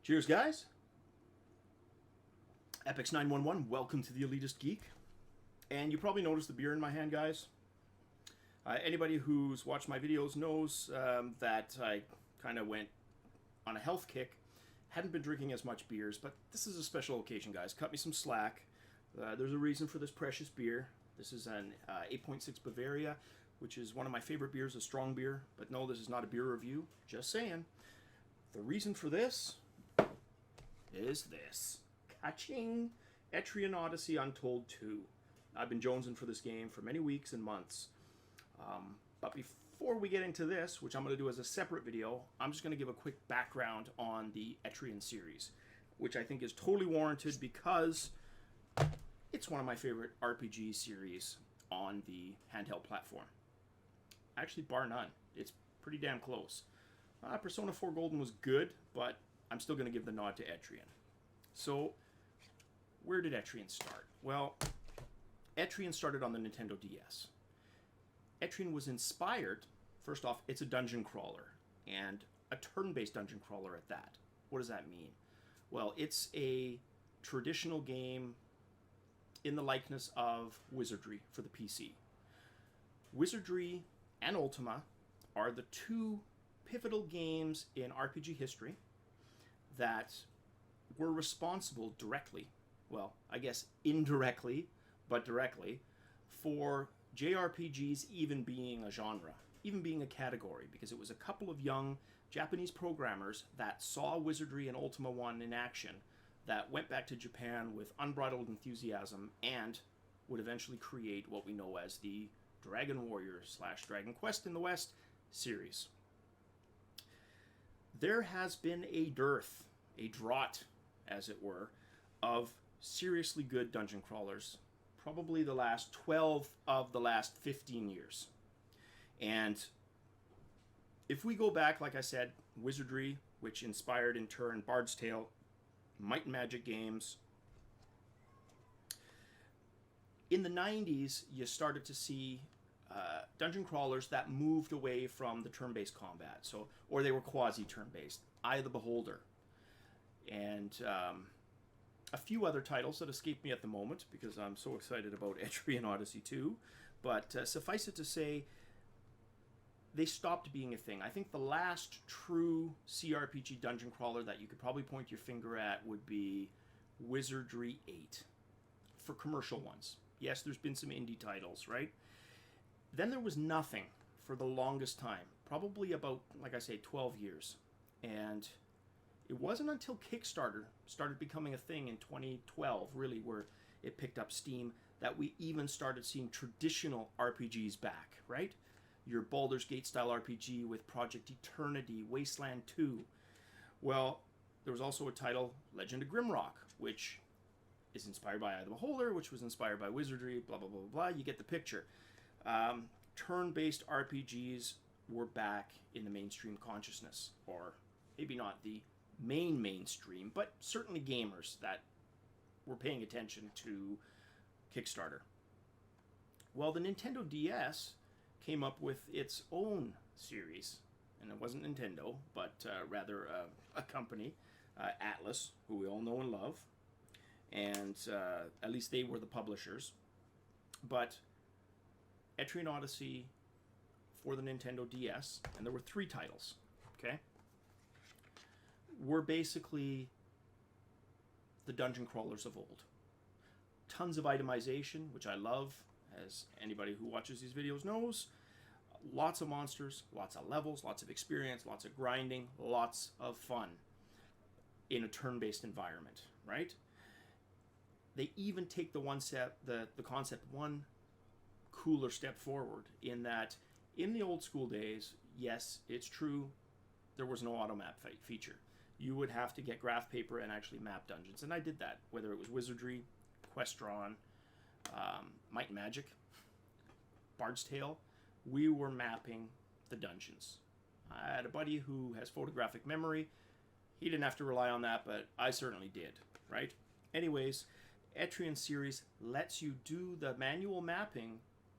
Cheers, guys. Epix911, welcome to the Elitist Geek. And you probably noticed the beer in my hand, guys. Anybody who's watched my videos knows that I kind of went on a health kick. Hadn't been drinking as much beers, but this is a special occasion, guys. Cut me some slack. There's a reason for this precious beer. This is an 8.6 Bavaria, which is one of my favorite beers, a strong beer. But no, this is not a beer review. Just saying. The reason for this is this. Ka-ching! Etrian Odyssey Untold 2. I've been jonesing for this game for many weeks and months. But before we get into this, which I'm going to do as a separate video, I'm just going to give a quick background on the Etrian Series, which I think is totally warranted because it's one of my favorite RPG series on the handheld platform. Actually, bar none. It's pretty damn close. Persona 4 Golden was good, but I'm still going to give the nod to Etrian. So, where did Etrian start? Well, Etrian started on the Nintendo DS. Etrian was inspired, first off, it's a dungeon crawler, and a turn-based dungeon crawler at that. What does that mean? Well, it's a traditional game in the likeness of Wizardry for the PC. Wizardry and Ultima are the two pivotal games in RPG history that were responsible directly, well, I guess indirectly, but directly, for JRPGs even being a genre, even being a category, because it was a couple of young Japanese programmers that saw Wizardry and Ultima 1 in action that went back to Japan with unbridled enthusiasm and would eventually create what we know as the Dragon Warrior / Dragon Quest in the West series. There has been a dearth, a drought, as it were, of seriously good dungeon crawlers, probably the last 12 of the last 15 years. And if we go back, like I said, Wizardry, which inspired in turn Bard's Tale, Might and Magic games. In the 90s, you started to see dungeon crawlers that moved away from the turn-based combat, or they were quasi-turn-based. Eye of the Beholder, and a few other titles that escape me at the moment because I'm so excited about Etrian Odyssey 2. But suffice it to say, they stopped being a thing. I think the last true CRPG dungeon crawler that you could probably point your finger at would be Wizardry 8 for commercial ones. Yes, there's been some indie titles, right? Then there was nothing for the longest time, probably about, like I say, 12 years. And it wasn't until Kickstarter started becoming a thing in 2012, really, where it picked up steam, that we even started seeing traditional RPGs back, right? Your Baldur's Gate style RPG with Project Eternity, Wasteland 2. Well, there was also a title, Legend of Grimrock, which is inspired by Eye of the Beholder, which was inspired by Wizardry, blah, blah, blah, blah, blah. You get the picture. Turn-based RPGs were back in the mainstream consciousness, or maybe not the mainstream, but certainly gamers that were paying attention to Kickstarter. Well, the Nintendo DS came up with its own series, and it wasn't Nintendo, but rather a company, Atlas, who we all know and love, and at least they were the publishers. But Etrian Odyssey for the Nintendo DS, and there were 3 titles, okay, were basically the dungeon crawlers of old. Tons of itemization, which I love, as anybody who watches these videos knows. Lots of monsters, lots of levels, lots of experience, lots of grinding, lots of fun in a turn-based environment, right? They even take the concept one cooler step forward, in that in the old school days, yes, it's true, there was no auto map feature. You would have to get graph paper and actually map dungeons, and I did that, whether it was Wizardry, Questron, Might and Magic, Bard's Tale. We were mapping the dungeons. I had a buddy who has photographic memory. He didn't have to rely on that, but I certainly did, right? Anyways, Etrian Series lets you do the manual mapping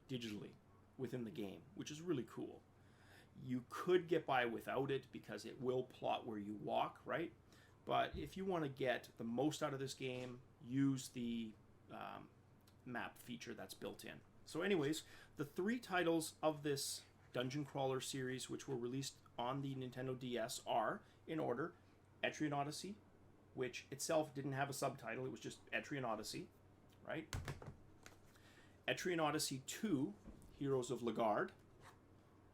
digitally within the game, which is really cool. You could get by without it because it will plot where you walk, right? But if you want to get the most out of this game, use the map feature that's built in. So anyways, the 3 titles of this Dungeon Crawler series, which were released on the Nintendo DS, are, in order, Etrian Odyssey, which itself didn't have a subtitle, it was just Etrian Odyssey, right? Etrian Odyssey 2, Heroes of Lagard,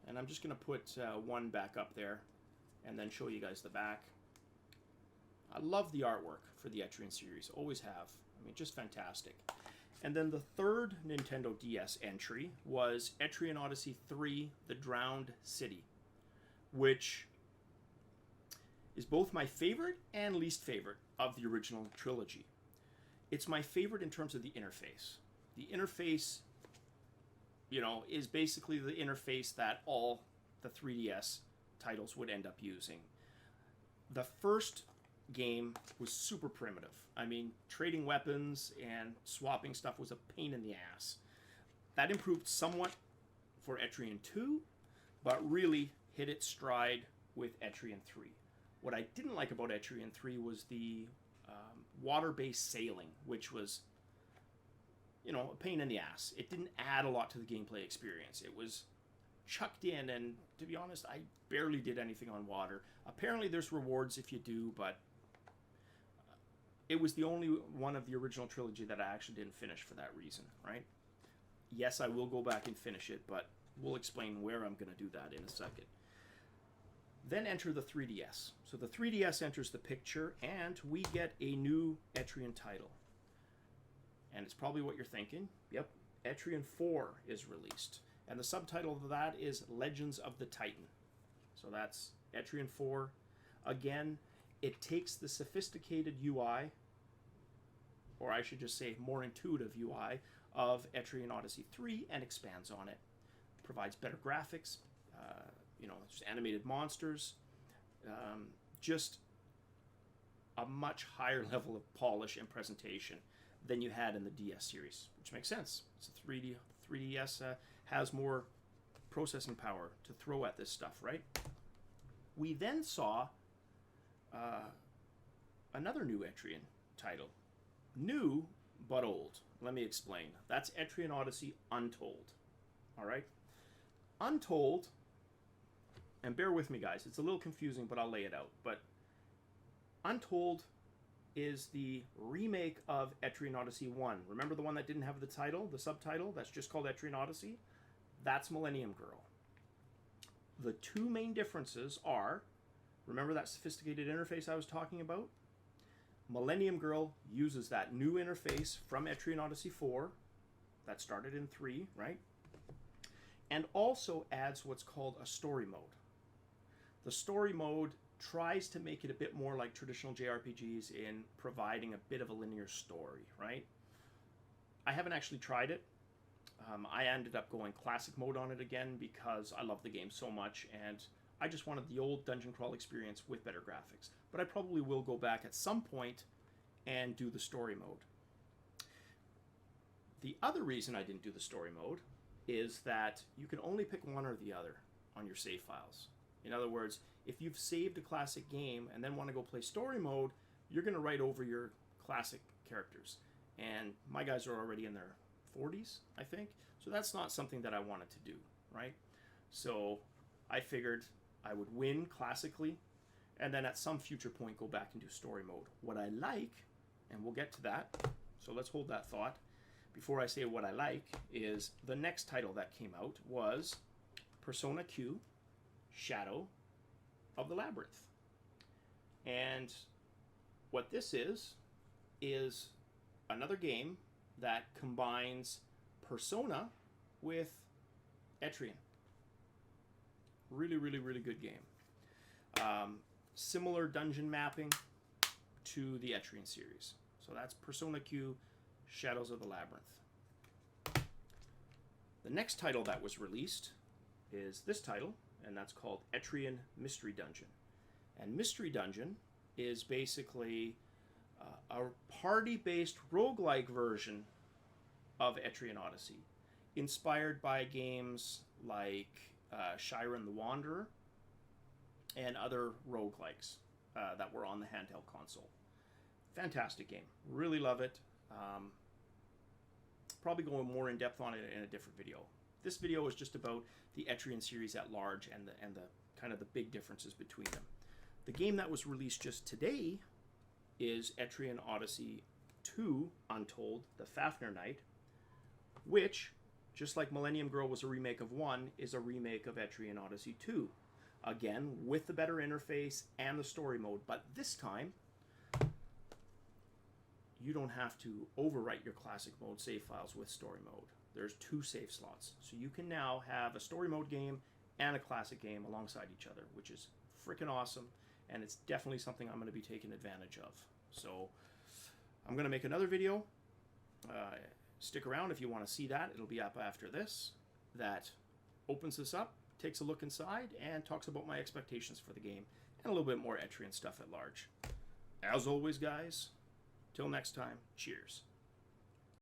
and I'm just going to put 1 back up there and then show you guys the back. I love the artwork for the Etrian series, always have. I mean, just fantastic. And then the 3rd Nintendo DS entry was Etrian Odyssey 3, The Drowned City, which is both my favorite and least favorite of the original trilogy. It's my favorite in terms of the interface. The interface, you know, is basically the interface that all the 3DS titles would end up using. The first game was super primitive. I mean, trading weapons and swapping stuff was a pain in the ass. That improved somewhat for Etrian 2, but really hit its stride with Etrian 3. What I didn't like about Etrian 3 was the water-based sailing, which was, you know, a pain in the ass. It didn't add a lot to the gameplay experience. It was chucked in, and to be honest, I barely did anything on water. Apparently there's rewards if you do, but it was the only one of the original trilogy that I actually didn't finish for that reason, right? Yes, I will go back and finish it, but we'll explain where I'm going to do that in a second. Then enter the 3DS. So the 3DS enters the picture, and we get a new Etrian title. And it's probably what you're thinking. Yep, Etrian 4 is released. And the subtitle of that is Legends of the Titan. So that's Etrian 4. Again, it takes the sophisticated UI, or I should just say more intuitive UI, of Etrian Odyssey 3 and expands on it. Provides better graphics, you know, just animated monsters, just a much higher level of polish and presentation than you had in the DS series, which makes sense. It's a 3DS has more processing power to throw at this stuff, right? We then saw another new Etrian title. New, but old. Let me explain. That's Etrian Odyssey Untold. All right? Untold, and bear with me, guys. It's a little confusing, but I'll lay it out. But Untold is the remake of Etrian Odyssey 1. Remember the one that didn't have the title, the subtitle? That's just called Etrian Odyssey? That's Millennium Girl. The 2 main differences are, remember that sophisticated interface I was talking about? Millennium Girl uses that new interface from Etrian Odyssey 4, that started in 3, right? And also adds what's called a story mode. The story mode tries to make it a bit more like traditional JRPGs in providing a bit of a linear story, right? I haven't actually tried it. I ended up going classic mode on it again because I love the game so much, and I just wanted the old dungeon crawl experience with better graphics. But I probably will go back at some point and do the story mode. The other reason I didn't do the story mode is that you can only pick one or the other on your save files. In other words, if you've saved a classic game and then want to go play story mode, you're going to write over your classic characters. And my guys are already in their 40s, I think. So that's not something that I wanted to do, right? So I figured I would win classically, and then at some future point go back and do story mode. What I like, and we'll get to that, so let's hold that thought, before I say what I like, is the next title that came out was Persona Q, Shadow of the Labyrinth. And what this is another game that combines Persona with Etrian. Really, really, really good game. Similar dungeon mapping to the Etrian series. So that's Persona Q, Shadows of the Labyrinth. The next title that was released is this title, and that's called Etrian Mystery Dungeon. And Mystery Dungeon is basically a party-based roguelike version of Etrian Odyssey, inspired by games like Shiren the Wanderer and other roguelikes. that were on the handheld console. Fantastic game. Really love it. Probably going more in depth on it in a different video. This video is just about the Etrian series at large and the kind of the big differences between them. The game that was released just today is Etrian Odyssey 2 Untold, the Fafnir Knight, which, just like Millennium Girl was a remake of 1, is a remake of Etrian Odyssey 2. Again, with the better interface and the story mode, but this time you don't have to overwrite your classic mode save files with story mode. There's 2 save slots. So you can now have a story mode game and a classic game alongside each other, which is freaking awesome, and it's definitely something I'm going to be taking advantage of. So I'm going to make another video. Stick around if you want to see that. It'll be up after this. That opens this up, takes a look inside, and talks about my expectations for the game and a little bit more Etrian stuff at large. As always, guys, till next time, cheers.